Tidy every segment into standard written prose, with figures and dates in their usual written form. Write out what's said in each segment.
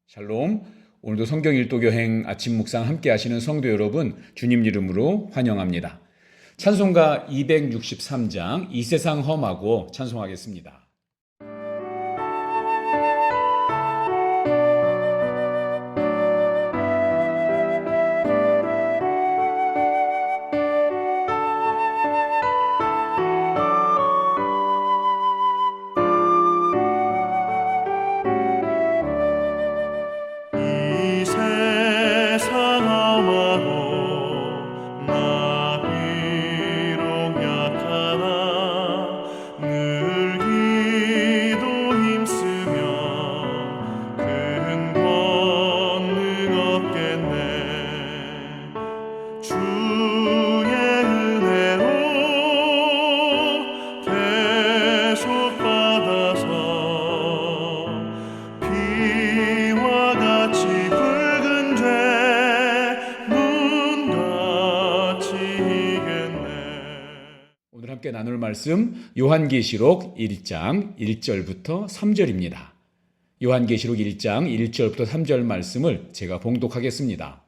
샬롬. 오늘도 성경 일도 여행 아침 묵상 함께 하시는 성도 여러분, 주님 이름으로 환영합니다. 찬송가 263장 이 세상 험하고 찬송하겠습니다. 오늘 함께 나눌 말씀 요한계시록 1장 1절부터 3절입니다. 요한계시록 1장 1절부터 3절 말씀을 제가 봉독하겠습니다.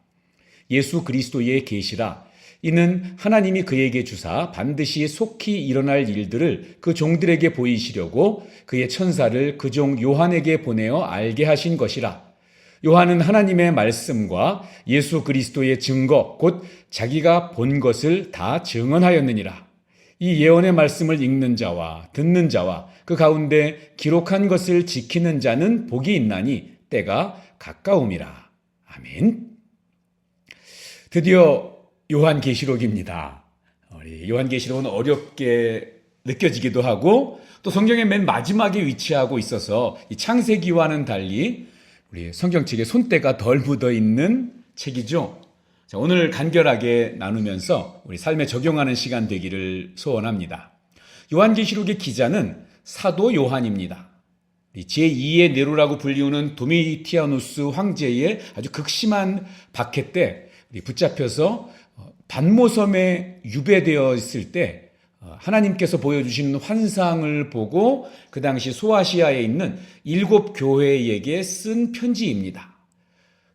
예수 그리스도의 계시라. 이는 하나님이 그에게 주사 반드시 속히 일어날 일들을 그 종들에게 보이시려고 그의 천사를 그 종 요한에게 보내어 알게 하신 것이라. 요한은 하나님의 말씀과 예수 그리스도의 증거 곧 자기가 본 것을 다 증언하였느니라. 이 예언의 말씀을 읽는 자와 듣는 자와 그 가운데 기록한 것을 지키는 자는 복이 있나니 때가 가까움이라. 아멘. 드디어 요한계시록입니다. 요한계시록은 어렵게 느껴지기도 하고 또 성경의 맨 마지막에 위치하고 있어서 이 창세기와는 달리 우리 성경책에 손때가 덜 묻어 있는 책이죠. 자, 오늘 간결하게 나누면서 우리 삶에 적용하는 시간 되기를 소원합니다. 요한계시록의 기자는 사도 요한입니다. 제2의 네로라고 불리우는 도미티아누스 황제의 아주 극심한 박해 때 붙잡혀서 반모섬에 유배되어 있을 때 하나님께서 보여주시는 환상을 보고 그 당시 소아시아에 있는 7 교회에게 쓴 편지입니다.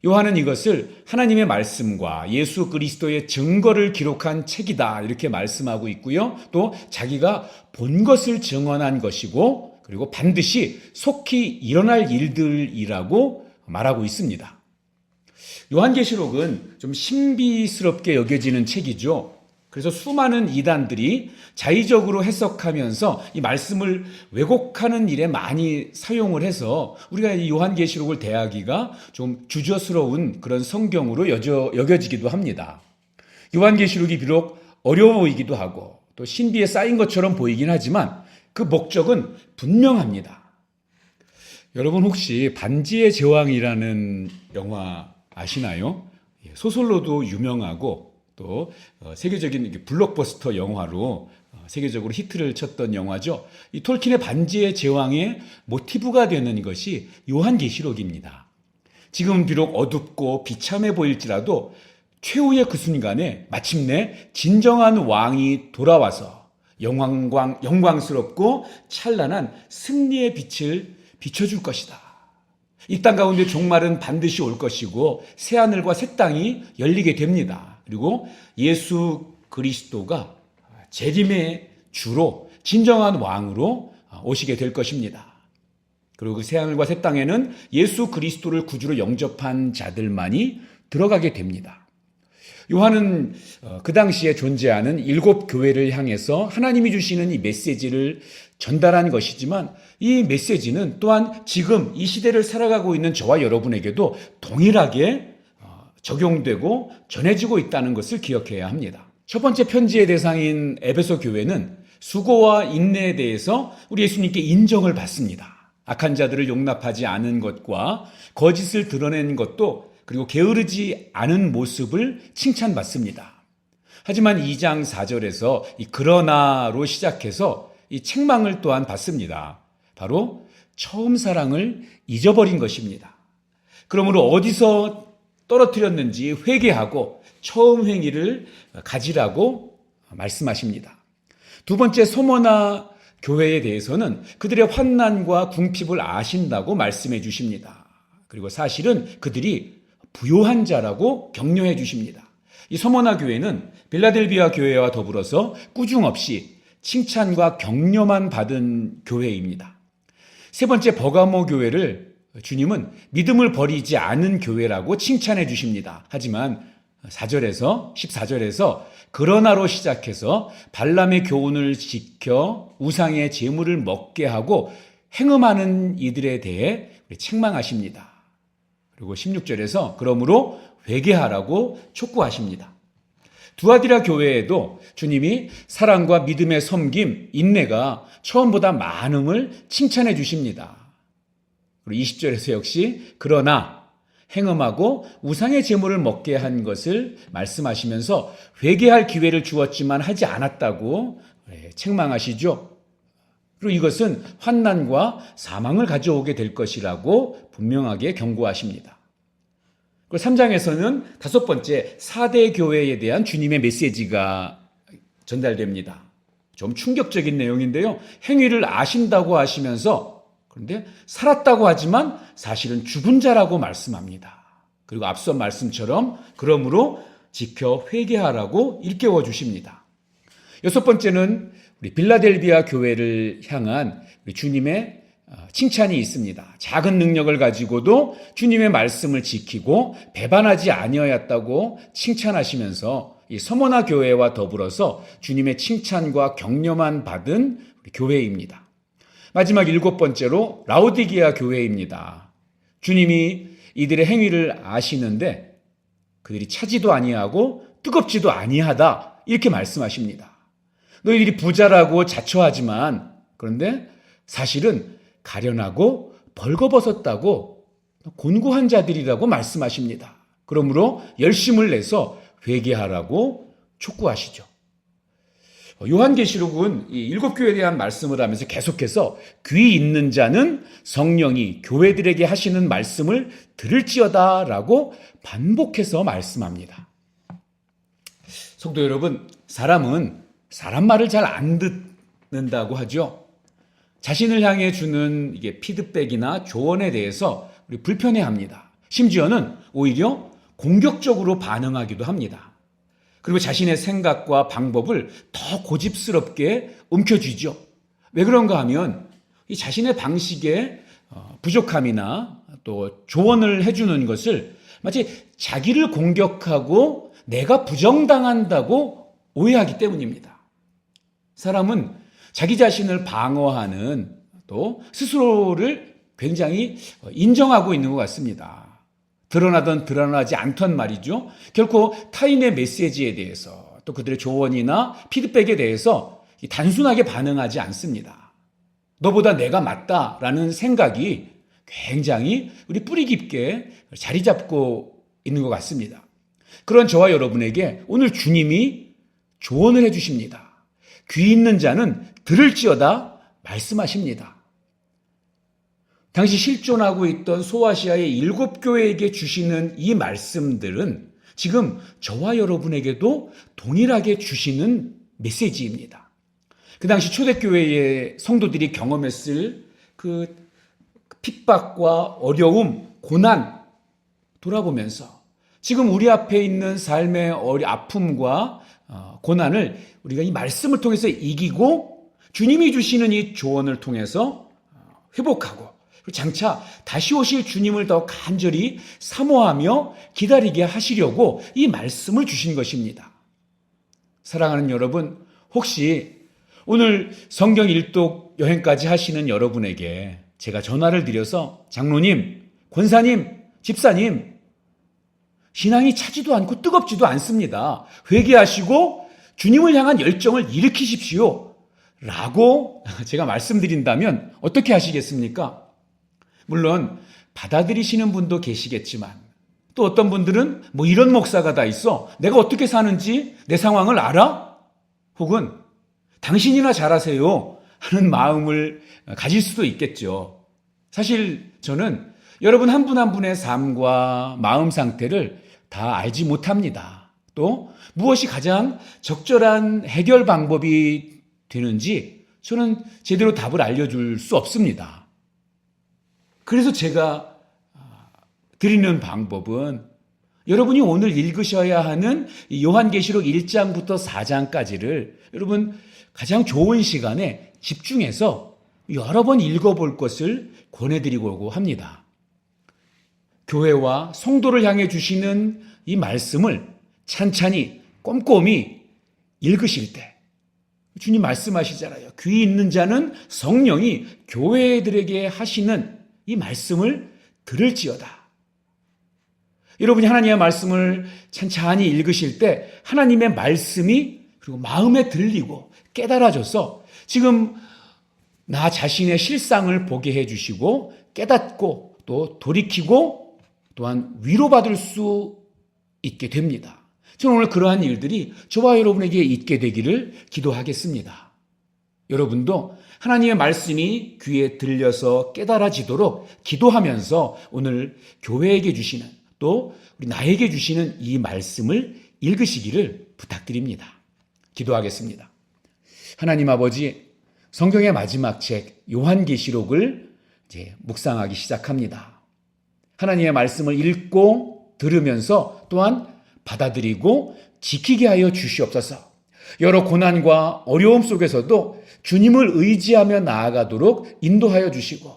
요한은 이것을 하나님의 말씀과 예수 그리스도의 증거를 기록한 책이다 이렇게 말씀하고 있고요. 또 자기가 본 것을 증언한 것이고 그리고 반드시 속히 일어날 일들이라고 말하고 있습니다. 요한계시록은 좀 신비스럽게 여겨지는 책이죠. 그래서 수많은 이단들이 자의적으로 해석하면서 이 말씀을 왜곡하는 일에 많이 사용을 해서 우리가 이 요한계시록을 대하기가 좀 주저스러운 그런 성경으로 여겨지기도 합니다. 요한계시록이 비록 어려워 보이기도 하고 또 신비에 쌓인 것처럼 보이긴 하지만 그 목적은 분명합니다. 여러분 혹시 반지의 제왕이라는 영화 아시나요? 소설로도 유명하고 또 세계적인 블록버스터 영화로 세계적으로 히트를 쳤던 영화죠. 이 톨킨의 반지의 제왕의 모티브가 되는 것이 요한계시록입니다. 지금 비록 어둡고 비참해 보일지라도 최후의 그 순간에 마침내 진정한 왕이 돌아와서 영광스럽고 찬란한 승리의 빛을 비춰줄 것이다. 이 땅 가운데 종말은 반드시 올 것이고 새하늘과 새 땅이 열리게 됩니다. 그리고 예수 그리스도가 재림의 주로 진정한 왕으로 오시게 될 것입니다. 그리고 그 새하늘과 새 땅에는 예수 그리스도를 구주로 영접한 자들만이 들어가게 됩니다. 요한은 그 당시에 존재하는 7 교회를 향해서 하나님이 주시는 이 메시지를 전달한 것이지만 이 메시지는 또한 지금 이 시대를 살아가고 있는 저와 여러분에게도 동일하게 적용되고 전해지고 있다는 것을 기억해야 합니다. 첫 번째 편지의 대상인 에베소 교회는 수고와 인내에 대해서 우리 예수님께 인정을 받습니다. 악한 자들을 용납하지 않은 것과 거짓을 드러낸 것도 그리고 게으르지 않은 모습을 칭찬받습니다. 하지만 2장 4절에서 이 그러나로 시작해서 이 책망을 또한 받습니다. 바로 처음 사랑을 잊어버린 것입니다. 그러므로 어디서 떨어뜨렸는지 회개하고 처음 행위를 가지라고 말씀하십니다. 두 번째 소모나 교회에 대해서는 그들의 환난과 궁핍을 아신다고 말씀해 주십니다. 그리고 사실은 그들이 부요한 자라고 격려해 주십니다. 이 서머나 교회는 빌라델비아 교회와 더불어서 꾸중 없이 칭찬과 격려만 받은 교회입니다. 세 번째 버가모 교회를 주님은 믿음을 버리지 않은 교회라고 칭찬해 주십니다. 하지만 14절에서 그러나로 시작해서 발람의 교훈을 지켜 우상의 제물을 먹게 하고 행음하는 이들에 대해 책망하십니다. 그리고 16절에서 그러므로 회개하라고 촉구하십니다. 두아디라 교회에도 주님이 사랑과 믿음의 섬김, 인내가 처음보다 많음을 칭찬해 주십니다. 그리고 20절에서 역시 그러나 행음하고 우상의 제물을 먹게 한 것을 말씀하시면서 회개할 기회를 주었지만 하지 않았다고 책망하시죠. 그리고 이것은 환난과 사망을 가져오게 될 것이라고 분명하게 경고하십니다. 그리고 3장에서는 다섯 번째 4대 교회에 대한 주님의 메시지가 전달됩니다. 좀 충격적인 내용인데요. 행위를 아신다고 하시면서 그런데 살았다고 하지만 사실은 죽은 자라고 말씀합니다. 그리고 앞서 말씀처럼 그러므로 지켜 회개하라고 일깨워 주십니다. 여섯 번째는 우리 빌라델비아 교회를 향한 우리 주님의 칭찬이 있습니다. 작은 능력을 가지고도 주님의 말씀을 지키고 배반하지 아니하였다고 칭찬하시면서 이 서머나 교회와 더불어서 주님의 칭찬과 격려만 받은 우리 교회입니다. 마지막 일곱 번째로 라오디게아 교회입니다. 주님이 이들의 행위를 아시는데 그들이 차지도 아니하고 뜨겁지도 아니하다 이렇게 말씀하십니다. 너희들이 부자라고 자처하지만 그런데 사실은 가련하고 벌거벗었다고 곤고한 자들이라고 말씀하십니다. 그러므로 열심을 내서 회개하라고 촉구하시죠. 요한계시록은 이 일곱 교회에 대한 말씀을 하면서 계속해서 귀 있는 자는 성령이 교회들에게 하시는 말씀을 들을지어다라고 반복해서 말씀합니다. 성도 여러분, 사람은 사람 말을 잘 안 듣는다고 하죠. 자신을 향해 주는 이게 피드백이나 조언에 대해서 우리 불편해합니다. 심지어는 오히려 공격적으로 반응하기도 합니다. 그리고 자신의 생각과 방법을 더 고집스럽게 움켜쥐죠. 왜 그런가 하면 이 자신의 방식에 부족함이나 또 조언을 해주는 것을 마치 자기를 공격하고 내가 부정당한다고 오해하기 때문입니다. 사람은 자기 자신을 방어하는 또 스스로를 굉장히 인정하고 있는 것 같습니다. 드러나든 드러나지 않던 말이죠. 결코 타인의 메시지에 대해서 또 그들의 조언이나 피드백에 대해서 단순하게 반응하지 않습니다. 너보다 내가 맞다라는 생각이 굉장히 우리 뿌리 깊게 자리 잡고 있는 것 같습니다. 그런 저와 여러분에게 오늘 주님이 조언을 해주십니다. 귀 있는 자는 들을지어다 말씀하십니다. 당시 실존하고 있던 소아시아의 일곱 교회에게 주시는 이 말씀들은 지금 저와 여러분에게도 동일하게 주시는 메시지입니다. 그 당시 초대교회의 성도들이 경험했을 그 핍박과 어려움, 고난 돌아보면서 지금 우리 앞에 있는 삶의 아픔과 고난을 우리가 이 말씀을 통해서 이기고 주님이 주시는 이 조언을 통해서 회복하고 장차 다시 오실 주님을 더 간절히 사모하며 기다리게 하시려고 이 말씀을 주신 것입니다. 사랑하는 여러분, 혹시 오늘 성경 일독 여행까지 하시는 여러분에게 제가 전화를 드려서 장로님, 권사님, 집사님, 신앙이 차지도 않고 뜨겁지도 않습니다. 회개하시고 주님을 향한 열정을 일으키십시오. 라고 제가 말씀드린다면 어떻게 하시겠습니까? 물론 받아들이시는 분도 계시겠지만 또 어떤 분들은 뭐 이런 목사가 다 있어. 내가 어떻게 사는지 내 상황을 알아? 혹은 당신이나 잘하세요 하는 마음을 가질 수도 있겠죠. 사실 저는 여러분 한 분 한 분의 삶과 마음 상태를 다 알지 못합니다. 또 무엇이 가장 적절한 해결 방법이 되는지 저는 제대로 답을 알려줄 수 없습니다. 그래서 제가 드리는 방법은 여러분이 오늘 읽으셔야 하는 이 요한계시록 1장부터 4장까지를 여러분 가장 좋은 시간에 집중해서 여러 번 읽어볼 것을 권해드리고 합니다. 교회와 성도를 향해 주시는 이 말씀을 찬찬히 꼼꼼히 읽으실 때 주님 말씀하시잖아요. 귀 있는 자는 성령이 교회들에게 하시는 이 말씀을 들을지어다. 여러분이 하나님의 말씀을 찬찬히 읽으실 때 하나님의 말씀이 그리고 마음에 들리고 깨달아져서 지금 나 자신의 실상을 보게 해주시고 깨닫고 또 돌이키고 또한 위로받을 수 있게 됩니다. 저는 오늘 그러한 일들이 저와 여러분에게 있게 되기를 기도하겠습니다. 여러분도 하나님의 말씀이 귀에 들려서 깨달아지도록 기도하면서 오늘 교회에게 주시는 또 우리 나에게 주시는 이 말씀을 읽으시기를 부탁드립니다. 기도하겠습니다. 하나님 아버지, 성경의 마지막 책 요한계시록을 이제 묵상하기 시작합니다. 하나님의 말씀을 읽고 들으면서 또한 받아들이고 지키게 하여 주시옵소서. 여러 고난과 어려움 속에서도 주님을 의지하며 나아가도록 인도하여 주시고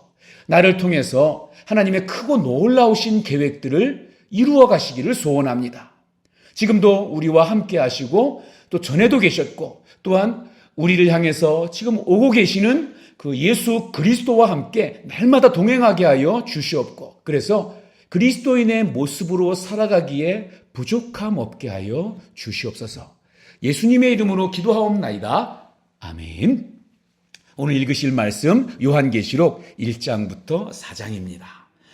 나를 통해서 하나님의 크고 놀라우신 계획들을 이루어 가시기를 소원합니다. 지금도 우리와 함께 하시고 또 전에도 계셨고 또한 우리를 향해서 지금 오고 계시는 그 예수 그리스도와 함께 날마다 동행하게 하여 주시옵고 그래서 그리스도인의 모습으로 살아가기에 부족함 없게 하여 주시옵소서. 예수님의 이름으로 기도하옵나이다. 아멘. 오늘 읽으실 말씀 요한계시록 1장부터 4장입니다.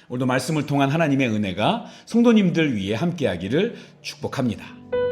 오늘도 말씀을 통한 하나님의 은혜가 성도님들 위해 함께하기를 축복합니다.